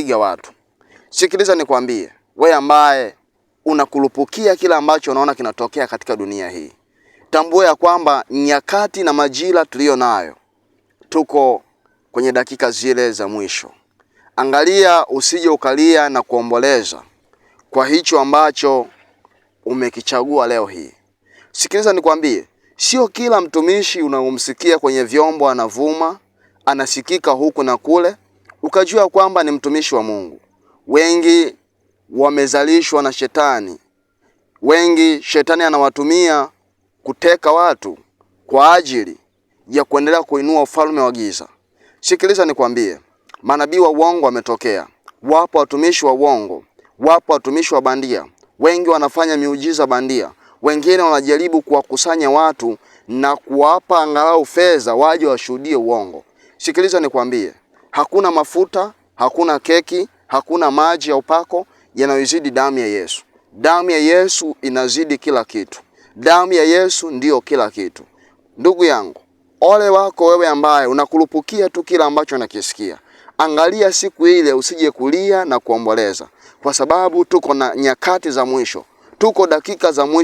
kupiga watu. Sikiliza nikwambie, wewe ambaye unakurupukia kila ambacho unaona kinatokea katika dunia hii. Tambua ya kwamba nyakati na majira tulio nayo, tuko kwenye dakika zile za mwisho. Angalia usije ukalia na kuomboleza kwa hicho ambacho umekichagua leo hii. Sikiliza nikwambie, sio kila mtumishi unamsikia kwenye vyombo anavuma, anasikika huku na kule, ukajua kwamba ni mtumishi wa Mungu. Wengi wamezalishwa na shetani. Wengi shetani anawatumia kuteka watu kwa ajili ya kuendelea kuinua ufalme wa giza. Sikiliza nikwambie, manabii wa uongo wametokea. Wapo watumishi wa uongo, wapo watumishi wa bandia. Wengi wanafanya miujiza bandia. Wengine wanajaribu kuwakusanya watu na kuwapa angalau fedha waje washuhudie uongo. Sikiliza nikwambie, hakuna mafuta, hakuna keki, hakuna maji ya upako yanayozidi damu ya Yesu. Damu ya Yesu inazidi kila kitu. Damu ya Yesu ndiyo kila kitu. Ndugu yangu, ole wako wewe ambaye unakurupukia tu kila ambacho unakisikia. Angalia siku ile usije kulia na kuomboleza, kwa sababu tuko na nyakati za mwisho. Tuko dakika za mwisho.